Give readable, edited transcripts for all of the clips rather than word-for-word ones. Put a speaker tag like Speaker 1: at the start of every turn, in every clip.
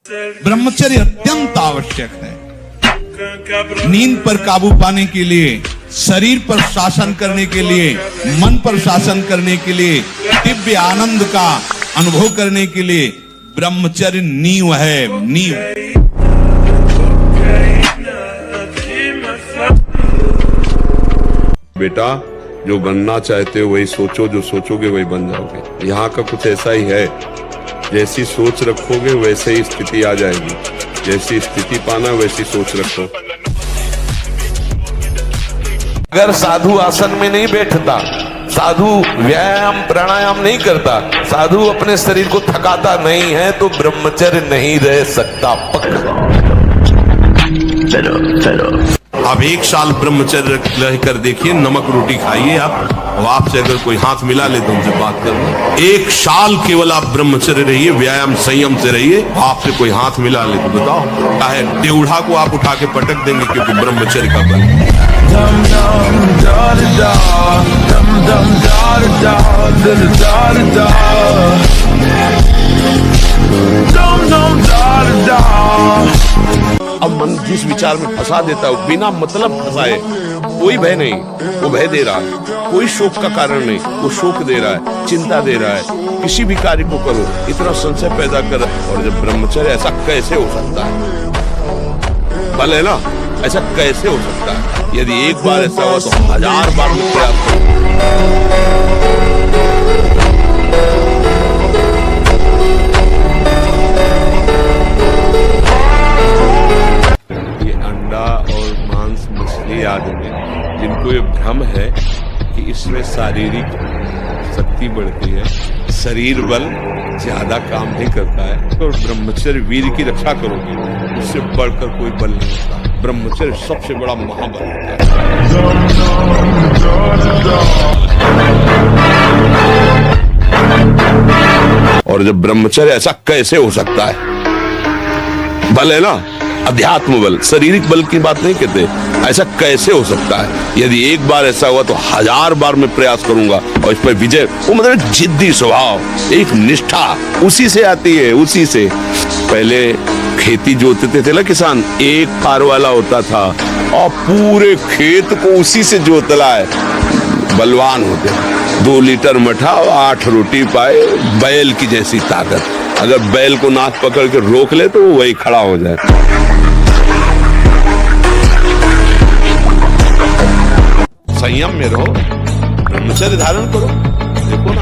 Speaker 1: ब्रह्मचर्य अत्यंत आवश्यक है। नींद पर काबू पाने के लिए, शरीर पर शासन करने के लिए, मन पर शासन करने के लिए, दिव्य आनंद का अनुभव करने के लिए ब्रह्मचर्य नींव है, नींव।
Speaker 2: बेटा, जो बनना चाहते हो वही सोचो, जो सोचोगे वही बन जाओगे। यहाँ का कुछ ऐसा ही है, जैसी सोच रखोगे वैसे ही स्थिति आ जाएगी। जैसी स्थिति पाना वैसी सोच रखो।
Speaker 3: अगर साधु आसन में नहीं बैठता, साधु व्यायाम प्राणायाम नहीं करता, साधु अपने शरीर को थकाता नहीं है, तो ब्रह्मचर्य नहीं रह सकता। पक्का।
Speaker 2: आप 1 साल ब्रह्मचर्य रहकर देखिए, नमक रोटी खाइए आप, और आपसे अगर कोई हाथ मिला ले तो उनसे बात करना। 1 साल केवल आप ब्रह्मचर्य रहिए, व्यायाम संयम से रहिए, आपसे कोई हाथ मिला ले तो बताओ, चाहे टेढ़ा को आप उठा के पटक देंगे, क्योंकि ब्रह्मचर्य का बल। अब मन जिस विचार में फंसा देता है, बिना मतलब फंसाए, कोई भय नहीं, वो भय दे रहा है। कोई शोक का कारण नहीं, वो शोक दे रहा है, चिंता दे रहा है। किसी भी कार्य को करो, इतना संशय पैदा कर। और जब ब्रह्मचर्य, ऐसा कैसे हो सकता है? बल है ना, ऐसा कैसे हो सकता है? यदि एक बार ऐसा हुआ तो 1000 बार प्रयास करो। आदमी जिनको ये भ्रम है कि इसमें शारीरिक शक्ति बढ़ती है, शरीर बल ज्यादा काम नहीं करता है, तो ब्रह्मचर्य वीर की रक्षा करोगे, उससे बढ़कर कोई बल नहीं होता। ब्रह्मचर्य सबसे बड़ा महाबल होता है। और जब ब्रह्मचर्य, ऐसा कैसे हो सकता है? बल है ना, अध्यात्म बल, शारीरिक बल की बात नहीं कहते। ऐसा कैसे हो सकता है? यदि एक बार ऐसा हुआ तो 1000 बार मैं प्रयास करूंगा और इस पर विजय। वो मतलब जिद्दी स्वभाव, एक निष्ठा उसी से आती है, उसी से। पहले खेती जोतते थे ना किसान, एक फार वाला होता था और पूरे खेत को उसी से जोतला है, बलवान होते। 2 लीटर मठा और 8 रोटी पाए, बैल की जैसी ताकत। अगर बैल को नाक पकड़ के रोक ले तो वो वही खड़ा हो जाए। संयम में रहो, ब्रह्मचर्य धारण करो। देखो ना,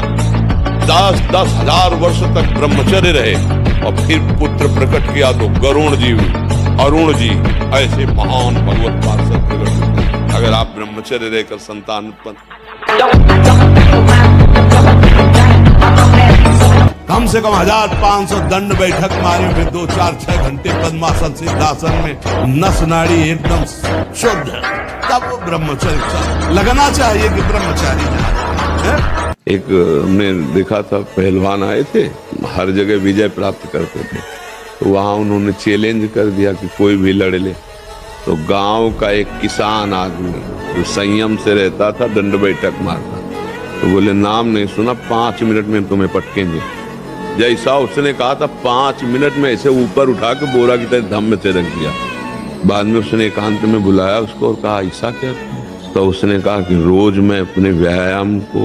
Speaker 2: 10-10 हजार वर्ष तक ब्रह्मचर्य रहे और फिर पुत्र प्रकट किया तो गरुण जी, अरुण जी, ऐसे महान भगवत पार्षद प्रकट। अगर आप ब्रह्मचर्य रहकर संतान उत्पन्न, कम से कम 1500 दंड बैठक मारे हुए, 2-4-6 घंटे पद्मासन सिद्धासन में नस नाड़ी एकदम शुद्ध, तब वो ब्रह्मचर्य लगना चाहिए कि ब्रह्मचारी है। एक हमने देखा था, पहलवान आए थे, हर जगह विजय प्राप्त करते थे, तो वहां उन्होंने चैलेंज कर दिया कि कोई भी लड़ ले। तो गांव का एक किसान आदमी जो संयम से रहता था, दंड बैठक मारता, तो बोले नाम नहीं सुना, 5 मिनट में तुम्हें पटकेंगे। जैसा उसने कहा था, 5 मिनट में ऐसे ऊपर उठा के बोरा की तरह धम्म से रख दिया। बाद में उसने एकांत में बुलाया उसको और कहा, ऐसा क्या? तो उसने कहा कि रोज मैं अपने व्यायाम को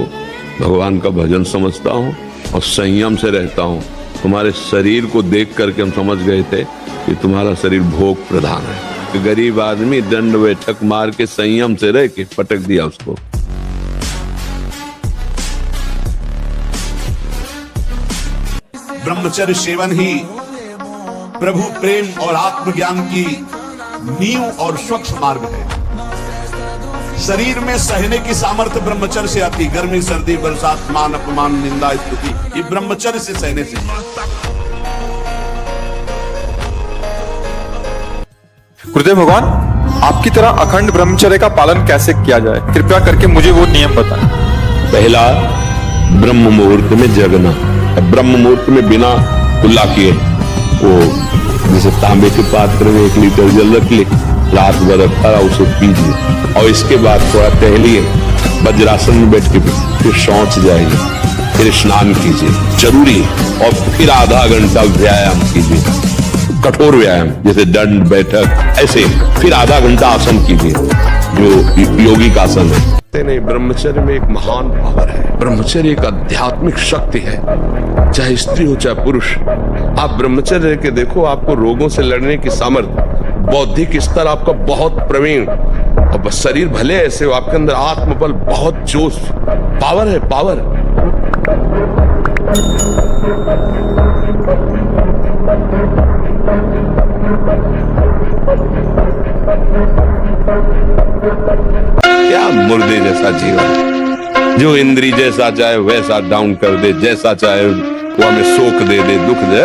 Speaker 2: भगवान का भजन समझता हूँ और संयम से रहता हूँ। तुम्हारे शरीर को देख करके हम समझ गए थे कि तुम्हारा शरीर भोग प्रधान है। गरीब आदमी दंड बैठक मार के संयम से रह के पटक दिया उसको।
Speaker 1: ब्रह्मचर्य सेवन ही प्रभु प्रेम और आत्मज्ञान की नींव और स्वच्छ मार्ग है। शरीर में सहने की सामर्थ्य ब्रह्मचर्य से आती। गर्मी, सर्दी, बरसात, मान अपमान, निंदा, स्तुति, ये ब्रह्मचर्य से सहने से।
Speaker 4: गुरुदेव भगवान, आपकी तरह अखंड ब्रह्मचर्य का पालन कैसे किया जाए, कृपया करके मुझे वो नियम बताएं।
Speaker 2: पहला, ब्रह्म मुहूर्त में जगना। ब्रह्म मुहूर्त में बिना कुल्ला किए, वो जैसे तांबे के पात्र में 1 लीटर जल रख ले, रात भर रखा रहा, उसे पीजिए और इसके बाद थोड़ा टहलिए, वज्रासन में बैठ के फिर शौच जाइए, फिर स्नान कीजिए, जरूरी, और फिर आधा घंटा व्यायाम कीजिए।
Speaker 5: कठोर व्यायाम जैसे दंड बैठक ऐसे, फिर आधा घंटा आसन कीजिए जो योगी का आसन है। नहीं, ब्रह्मचर्य में एक महान पावर है। ब्रह्मचर्य एक आध्यात्मिक शक्ति है, चाहे स्त्री हो चाहे पुरुष। आप ब्रह्मचर्य के देखो, आपको रोगों से लड़ने की सामर्थ्य, बौद्धिक स्तर आपका बहुत प्रवीण, और शरीर भले ऐसे हो, आपके अंदर आत्मबल, बहुत जोश, पावर है, पावर। क्या मुर्दे जैसा जीवन, जो इंद्री जैसा चाहे वैसा डाउन कर दे, जैसा चाहे वो हमें शोक दे दे, दुख दे।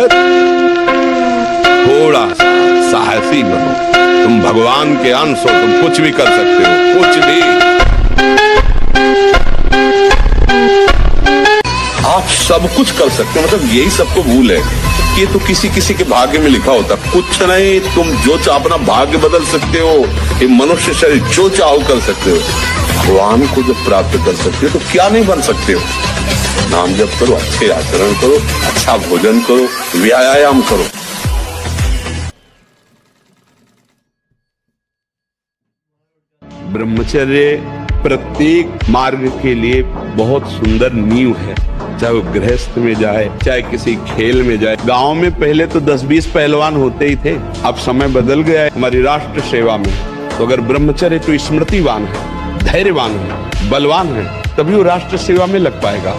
Speaker 5: थोड़ा सा साहसी बनो, तुम भगवान के अंश हो, तुम कुछ भी कर सकते हो, कुछ भी। आप सब कुछ कर सकते हो, मतलब यही सबको भूल है कि ये तो किसी किसी के भाग्य में लिखा होता। कुछ नहीं, तुम जो चाहो अपना भाग्य बदल सकते हो, ये मनुष्य शरीर जो चाहो कर सकते हो। भगवान को जब प्राप्त कर सकते हो तो क्या नहीं बन सकते हो। नाम जप करो, अच्छे आचरण करो, अच्छा भोजन करो, व्यायाम करो। ब्रह्मचर्य प्रत्येक मार्ग के लिए बहुत सुंदर नींव है, चाहे वो गृहस्थ में जाए, चाहे किसी खेल में जाए। गांव में पहले तो 10-20 पहलवान होते ही थे, अब समय बदल गया है हमारी राष्ट्र सेवा में। तो अगर ब्रह्मचर्य तो स्मृतिवान है, धैर्यवान है, बलवान है, तभी वो राष्ट्र सेवा में लग पाएगा।